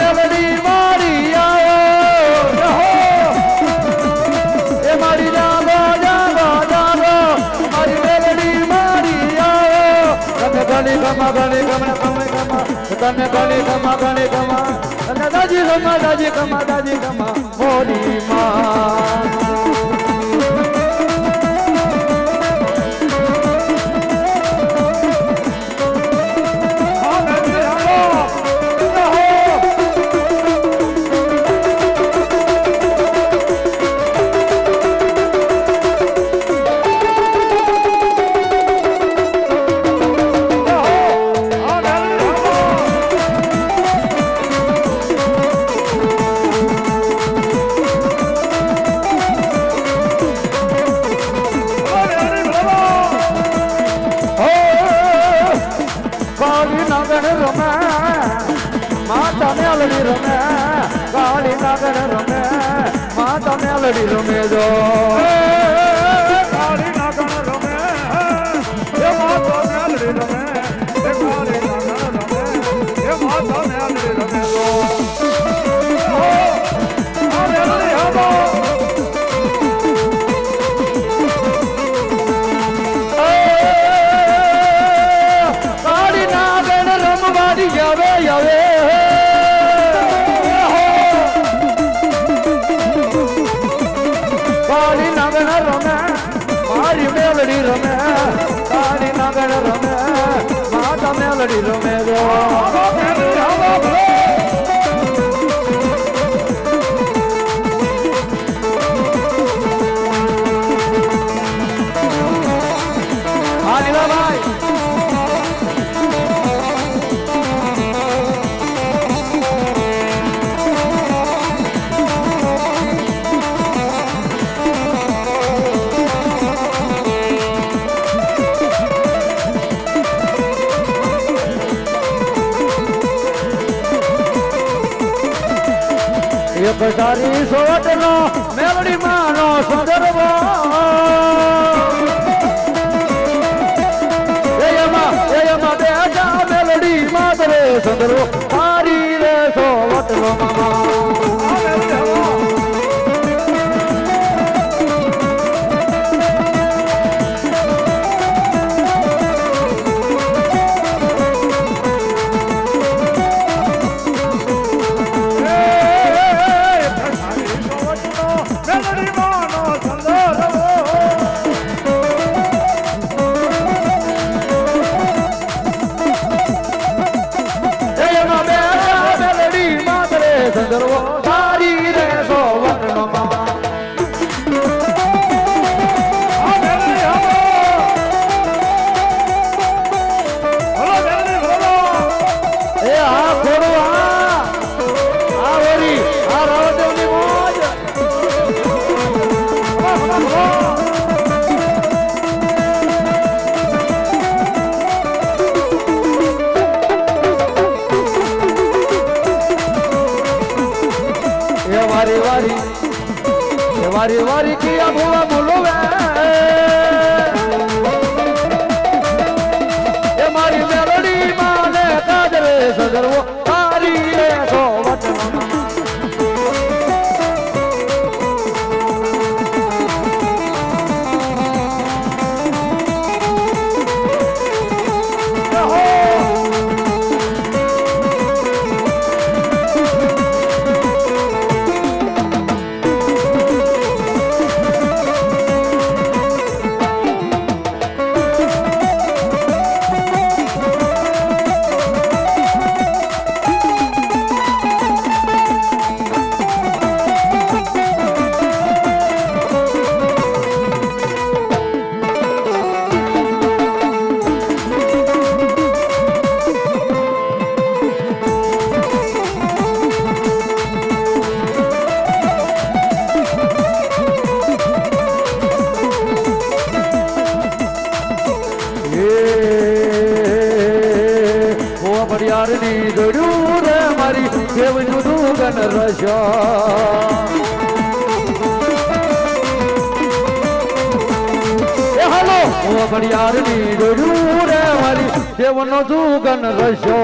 મેલડી મારી આવો એ મારી જાગો જાગો જાગો મારી મેલડી મારી આવો તમે ગણી ગમા ગણી ગમા ગમે ગમા તમે ગણી ગમા ગણી ગમા અને દાજી ગમા મોરી માં મેલડી રમે જો કાળી નાગણ રમે એ માતા મેલડી રમે એ કાળી નાગણ રમે એ માતા મેલડી રમે જો આ મેલડી હબો કાળી નાગણ રમવાડી આવે આવે મેલડી રમે કાળી નાગણ રમે માતા મેલડી રમે જો હા લીલાભાઈ એક તારી સોટનો મેલડી માનો સંદર્ભ એમાં બેઠા મેલડી માતરે સંદર્ભ તારી રે સોટનો મામા સંદર્ભ તારી રે સોવર્ણ મામા એ આ ખોડવા આ વરી આ રાવદેવની મોજ વારી વારી કિયા ભોળા બોલોવે એ મારી મેલડી માને કાજરે સગરવો તારી રે સોવટમાં યારની દોડ્યું રે મારી દેવનું દુગન રશા એ હાલો યારની દોડ્યું રે મારી દેવનો દુગન રશો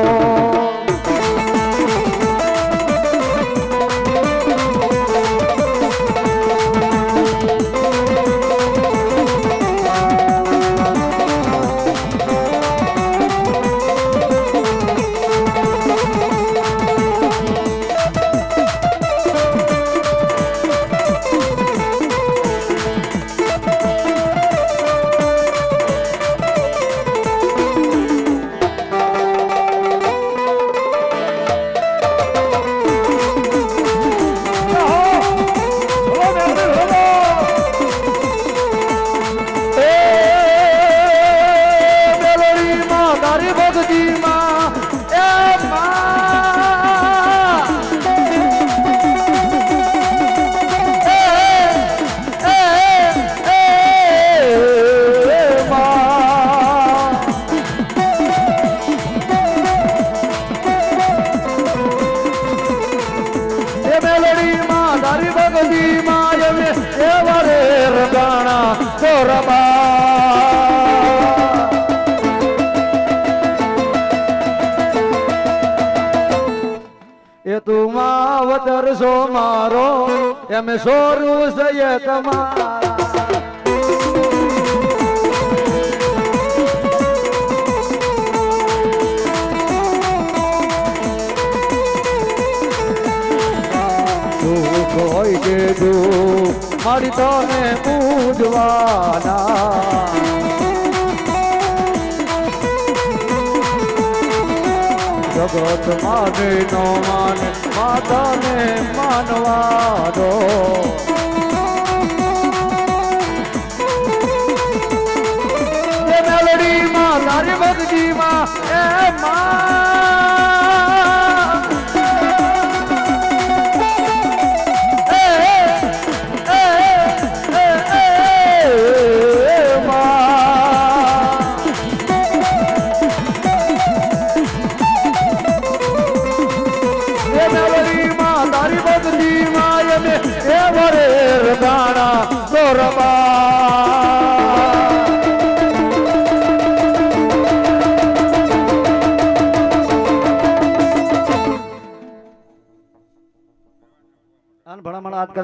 એ તું માવતર સો મારો એમ સોરું છે તમારા કોઈ કીધું મારી તને પૂજવાના જગત માને નો માને માતાને માનવા દો એ મેલડીમાં તારી ભક્તિમાં એ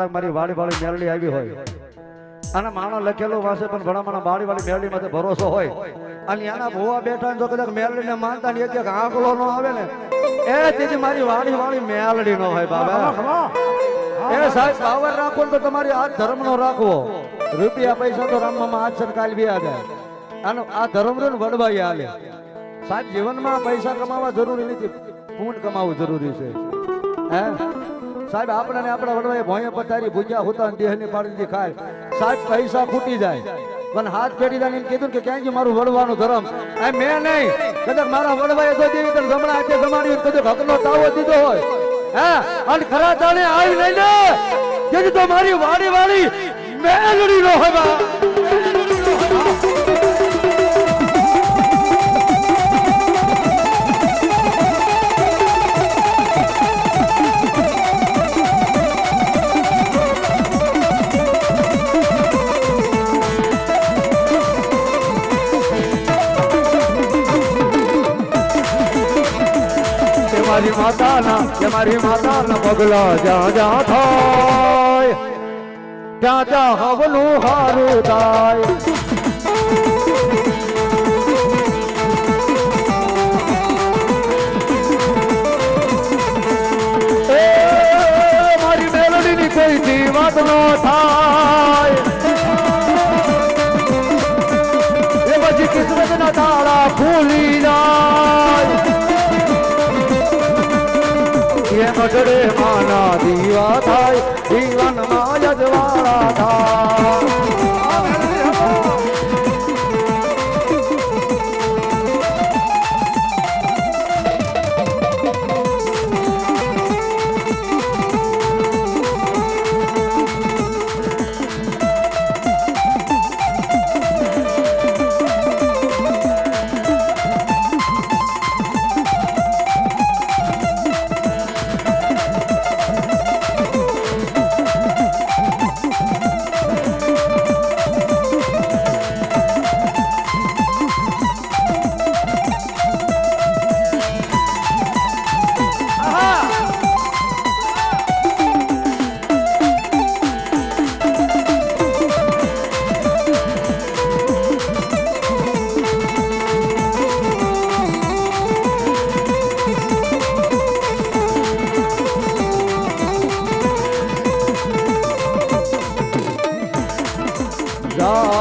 મારી વાળી વાળી મેલડી આવી હોય અને માણો લખેલો વાસે પણ ભણામણા વાળી વાળી મેલડી માંથી ભરોસો હોય અને આના ભોવા બેઠા તો કદાચ મેલડી ને માનતા ને એક આંકલો નો આવે ને એ તેથી મારી વાળી વાળી મેલડી નો હોય બાબા એ સાહેબ પાવર રાખો તો તમારી આ ધર્મ નો રાખવો રૂપિયા પૈસા તો રામમાં આજ છે કાલ બી આ જાય આનો આ ધર્મ નો વડવાઈ હાલે સાહેબ જીવનમાં પૈસા કમાવા જરૂરી નથી પૂંડ કમાવું જરૂરી છે હે સાહેબ આપણે આપણા વડવાએ ભોંય પથારી ભૂજ્યા હોતા દેહની પાડી ખાય સાહેબ પૈસા ખૂટી જાય પણ હાથ પેઢી જાય એમ કીધું કે ક્યાં મારું વડવાનું ધર્મ આ મેં નહીં કદાચ મારા વડવાએ તો દેવી તો જમણા હાથે જમાડી કદાચ હકનો તાવો દીધો હોય હે અને ખરા તાણે આવી નહીં ને જેથી તો મારી વાડી વાળી મેલડી નો હોય મારી માતાના પગલા જ્યાં જ્યાં થાય ત્યાં ત્યાં હવનું હારું થાય મારી મેલડીની કોઈથી વાત ન થાય એ પછી કિસ્મતના તાળા ખુલી જાય મજડે માના દીવા થાય જીવનમાં યજવાળા થાય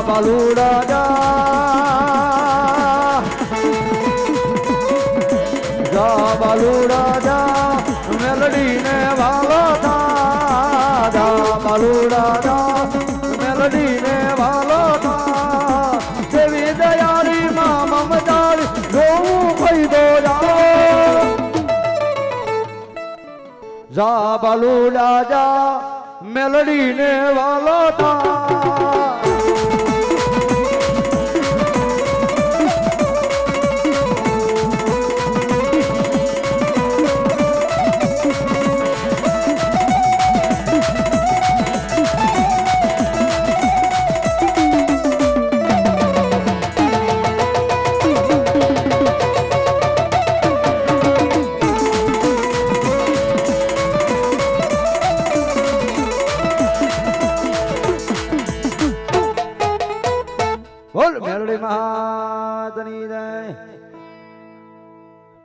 બાલુડા જા બાલુડા જા મેલડી ને વાલો થા જા બાલુડા જા મેલડી ને વાલો થા દેવી દયાળી માં મમતાળી જોવું કઈ દો જા બાલુડા જા મેલડી ને વાલો થા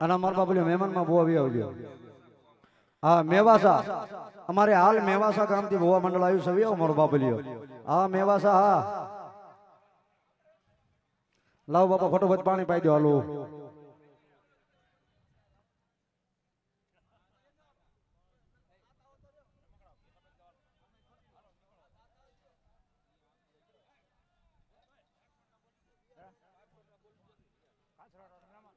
અને અમારા બાપુ મહેમાનમાં બહુ આવી આવજો. હા મેવાસા અમારે હાલ મેવાસા ગામથી ભોવા મંડળ આવ્યું છે આવો મારો બાપલિયો. હા મેવાસા હા લાવ બાપા ફટોફટ પાણી પાઈ દો હાલો. કાચરા